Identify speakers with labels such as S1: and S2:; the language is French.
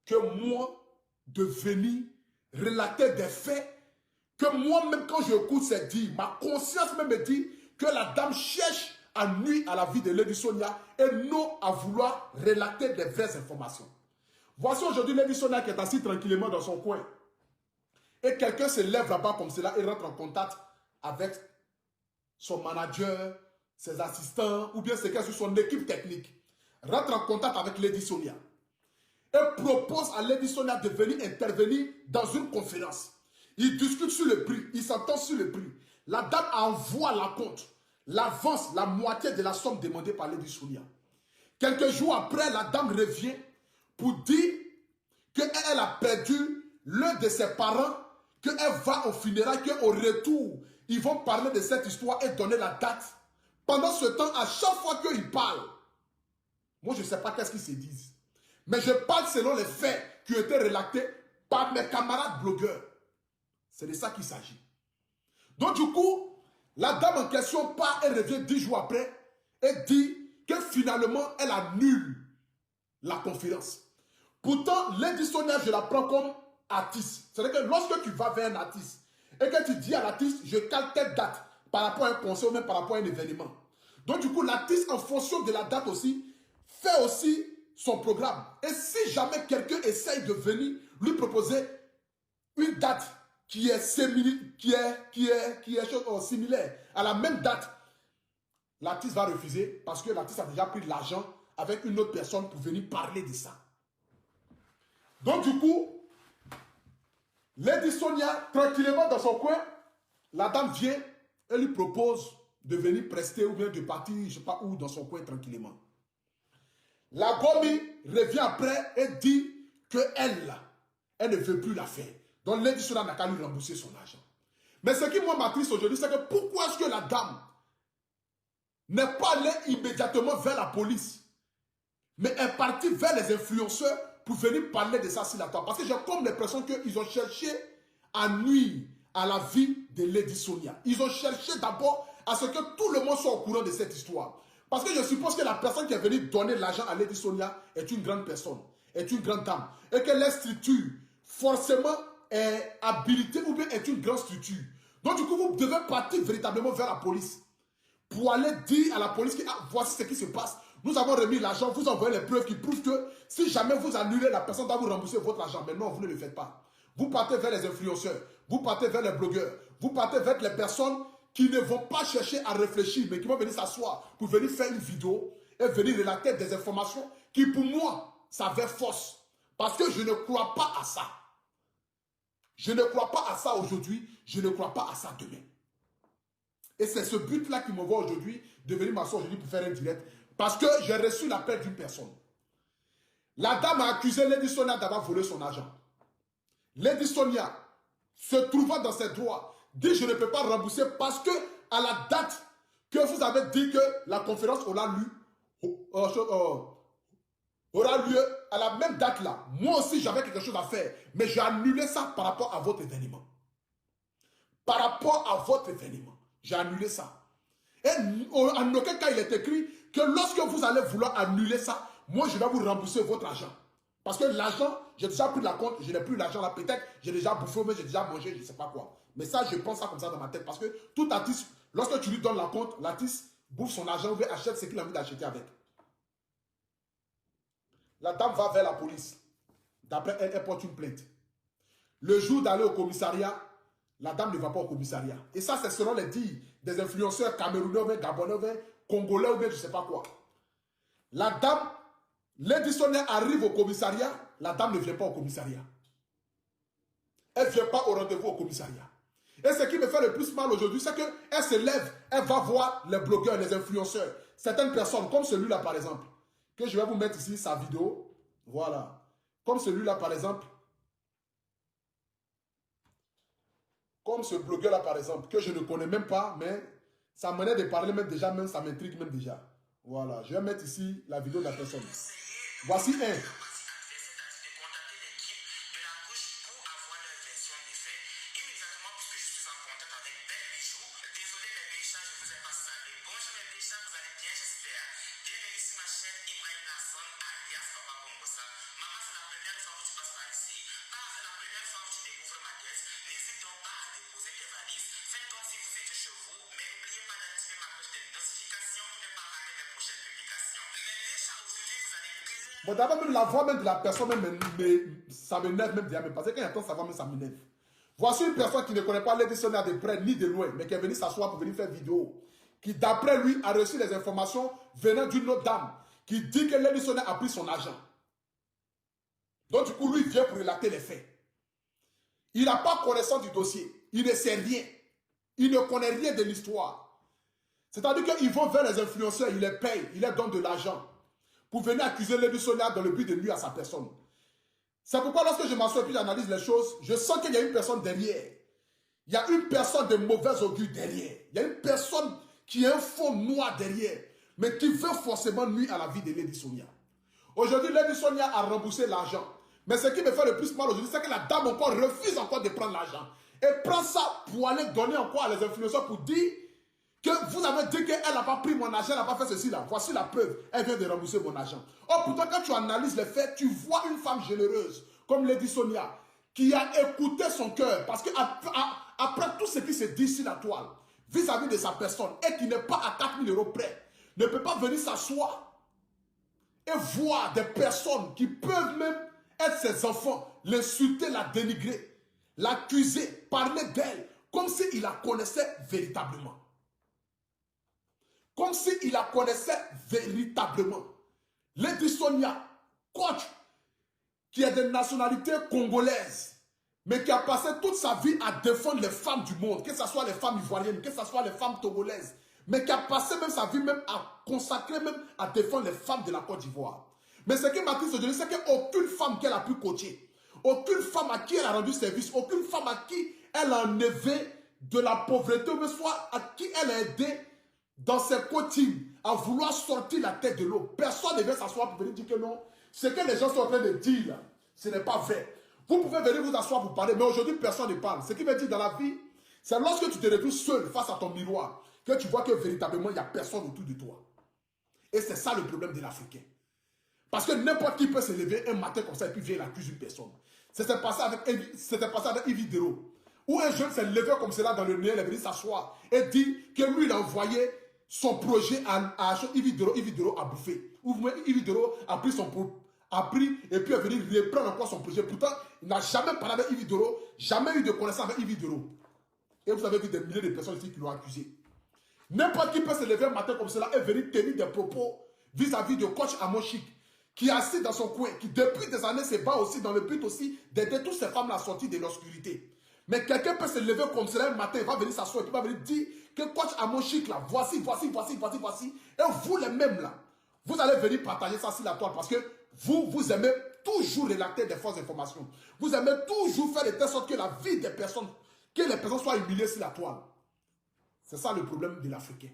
S1: que moi de venir relater des faits que moi-même, quand j'écoute ces dires, ma conscience même me dit que la dame cherche à nuire à la vie de Lady Sonia et non à vouloir relater des vraies informations. Voici aujourd'hui Lady Sonia qui est assise tranquillement dans son coin. Et quelqu'un se lève là-bas comme cela et rentre en contact avec son manager, ses assistants, ou bien c'est sur son équipe technique. Rentre en contact avec Lady Sonia. Et propose à Lady Sonia de venir intervenir dans une conférence. Ils discutent sur le prix, ils s'entendent sur le prix. La dame envoie la compte, l'avance, la moitié de la somme demandée par Lady Sonia. Quelques jours après, la dame revient pour dire qu'elle a perdu l'un de ses parents, qu'elle va au funérail, qu'au retour, ils vont parler de cette histoire et donner la date. Pendant ce temps, à chaque fois qu'ils parlent, moi je ne sais pas qu'est-ce qu'ils se disent, mais je parle selon les faits qui ont été relatés par mes camarades blogueurs. C'est de ça qu'il s'agit. Donc du coup, la dame en question part et revient 10 jours après et dit que finalement, elle annule la conférence. Pourtant, Lady Sonia, je la prends comme artiste. C'est-à-dire que lorsque tu vas vers un artiste et que tu dis à l'artiste, je cale telle date par rapport à un concert ou même par rapport à un événement. Donc du coup, l'artiste, en fonction de la date aussi, fait aussi son programme. Et si jamais quelqu'un essaye de venir lui proposer une date qui est similaire à la même date, l'artiste va refuser parce que l'artiste a déjà pris de l'argent avec une autre personne pour venir parler de ça. Donc du coup, Lady Sonia, tranquillement dans son coin, la dame vient et lui propose de venir prester ou bien de partir, je ne sais pas où, dans son coin tranquillement. La Gomi revient après et dit qu'elle, elle ne veut plus la faire. Donc Lady Sonia n'a qu'à lui rembourser son argent. Mais ce qui m'attriste aujourd'hui, c'est que pourquoi est-ce que la dame n'est pas allée immédiatement vers la police, mais est partie vers les influenceurs pour venir parler de ça sur la table. Parce que j'ai comme l'impression qu'ils ont cherché à nuire à la vie de Lady Sonia. Ils ont cherché d'abord à ce que tout le monde soit au courant de cette histoire. Parce que je suppose que la personne qui est venue donner l'argent à Lady Sonia est une grande personne, est une grande dame. Et que la structure, forcément, est habilitée ou bien est une grande structure. Donc du coup, vous devez partir véritablement vers la police pour aller dire à la police que voici ce qui se passe. Nous avons remis l'argent, vous envoyez les preuves qui prouvent que si jamais vous annulez, la personne va vous rembourser votre argent. Mais non, vous ne le faites pas. Vous partez vers les influenceurs, vous partez vers les blogueurs, vous partez vers les personnes qui ne vont pas chercher à réfléchir, mais qui vont venir s'asseoir pour venir faire une vidéo et venir relater des informations qui, pour moi, s'avèrent fausses. Parce que je ne crois pas à ça. Je ne crois pas à ça aujourd'hui, je ne crois pas à ça demain. Et c'est ce but-là qui me voit aujourd'hui de venir m'asseoir aujourd'hui pour faire un direct. Parce que j'ai reçu l'appel d'une personne. La dame a accusé Lady Sonia d'avoir volé son argent. Lady Sonia, se trouvant dans ses droits, dit je ne peux pas rembourser parce que à la date que vous avez dit que la conférence aura lieu à la même date-là. Moi aussi j'avais quelque chose à faire. Mais j'ai annulé ça par rapport à votre événement. Par rapport à votre événement. J'ai annulé ça. Et en aucun cas, il est écrit que lorsque vous allez vouloir annuler ça, moi, je vais vous rembourser votre argent. Parce que l'argent, j'ai déjà pris la compte, je n'ai plus l'argent là. Peut-être, j'ai déjà bouffé, mais j'ai déjà mangé, je ne sais pas quoi. Mais ça, je pense ça comme ça dans ma tête. Parce que tout artiste, lorsque tu lui donnes la compte, l'artiste bouffe son argent ou achète ce qu'il a envie d'acheter avec. La dame va vers la police. D'après elle, elle porte une plainte. Le jour d'aller au commissariat, la dame ne va pas au commissariat. Et ça, c'est selon les dires des influenceurs camerounais, gabonais, congolais ou bien je ne sais pas quoi. La dame, Lady Sonia arrive au commissariat, la dame ne vient pas au commissariat. Elle ne vient pas au rendez-vous au commissariat. Et ce qui me fait le plus mal aujourd'hui, c'est qu'elle se lève, elle va voir les blogueurs, les influenceurs, certaines personnes, comme celui-là par exemple, que je vais vous mettre ici sa vidéo. Voilà. Comme celui-là par exemple. Comme ce blogueur-là, par exemple, que je ne connais même pas, mais sa manière de parler, même déjà, même ça m'intrigue même déjà. Voilà, je vais mettre ici la vidéo de la personne. Voici un. Bon, d'abord, même la voix même de la personne, même, ça m'énerve même déjà, parce que quand il entend sa voix, même ça m'énerve. Voici une personne qui ne connaît pas Lady Sonia de près ni de loin, mais qui est venue s'asseoir pour venir faire vidéo, qui d'après lui a reçu les informations venant d'une autre dame, qui dit que Lady Sonia a pris son argent. Donc du coup, lui vient pour relater les faits. Il n'a pas connaissance du dossier, il ne sait rien, il ne connaît rien de l'histoire. C'est-à-dire qu'ils vont vers les influenceurs, ils les payent, ils leur donnent de l'argent pour venir accuser Lady Sonia dans le but de nuire à sa personne. C'est pourquoi lorsque je m'assois et puis j'analyse les choses, je sens qu'il y a une personne derrière. Il y a une personne de mauvaise augure derrière. Il y a une personne qui a un fond noir derrière, mais qui veut forcément nuire à la vie de Lady Sonia. Aujourd'hui, Lady Sonia a remboursé l'argent. Mais ce qui me fait le plus mal aujourd'hui, c'est que la dame encore refuse encore de prendre l'argent. Et prend ça pour aller donner encore à les influenceurs pour dire que vous avez dit qu'elle n'a pas pris mon argent, elle n'a pas fait ceci là. Voici la preuve, elle vient de rembourser mon argent. Or pourtant quand tu analyses les faits, tu vois une femme généreuse, comme Lady Sonia, qui a écouté son cœur. Parce qu'après tout ce qui se dit sur la toile, vis-à-vis de sa personne, et qui n'est pas à 4 000 € près, ne peut pas venir s'asseoir et voir des personnes qui peuvent même être ses enfants, l'insulter, la dénigrer, l'accuser, parler d'elle, comme s'il la connaissait véritablement. Comme s'il la connaissait véritablement. Lady Sonia, coach, qui est de nationalité congolaise, mais qui a passé toute sa vie à défendre les femmes du monde, que ce soit les femmes ivoiriennes, que ce soit les femmes togolaises, mais qui a passé même sa vie même à consacrer même à défendre les femmes de la Côte d'Ivoire. Mais ce qui m'a dit aujourd'hui, c'est qu'aucune femme qu'elle a pu coacher, aucune femme à qui elle a rendu service, aucune femme à qui elle a enlevé de la pauvreté, mais soit à qui elle a aidé dans ses coachings à vouloir sortir la tête de l'eau. Personne ne vient s'asseoir pour venir dire que non. Ce que les gens sont en train de dire là, ce n'est pas vrai. Vous pouvez venir vous asseoir pour parler, mais aujourd'hui personne ne parle. Ce qui veut dire dans la vie, c'est lorsque tu te retrouves seul face à ton miroir que tu vois que véritablement il n'y a personne autour de toi. Et c'est ça le problème de l'Africain. Parce que n'importe qui peut se lever un matin comme ça et puis vient accuser une personne. C'était passé avec Yves Dero, où un jeune s'est levé comme cela dans le nez, il est venu s'asseoir et dit que lui il a envoyé son projet à Yves Dero a bouffé. Ou Yves Dero a pris et puis est venu reprendre encore son projet. Pourtant, il n'a jamais parlé avec Yves Dero, jamais eu de connaissance avec Yves Dero. Et vous avez vu des milliers de personnes ici qui l'ont accusé. N'importe qui peut se lever un matin comme cela et venir tenir des propos vis-à-vis de coach Amoshik, qui est assis dans son coin, qui depuis des années se bat aussi dans le but aussi d'aider toutes ces femmes à sortir de l'obscurité. Mais quelqu'un peut se lever comme cela un matin, il va venir s'asseoir et il va venir dire que coach Amoshik là, voici. Et vous les mêmes là, vous allez venir partager ça sur la toile parce que vous aimez toujours relater des fausses informations. Vous aimez toujours faire de telle sorte que la vie des personnes, que les personnes soient humiliées sur la toile. C'est ça le problème de l'Africain.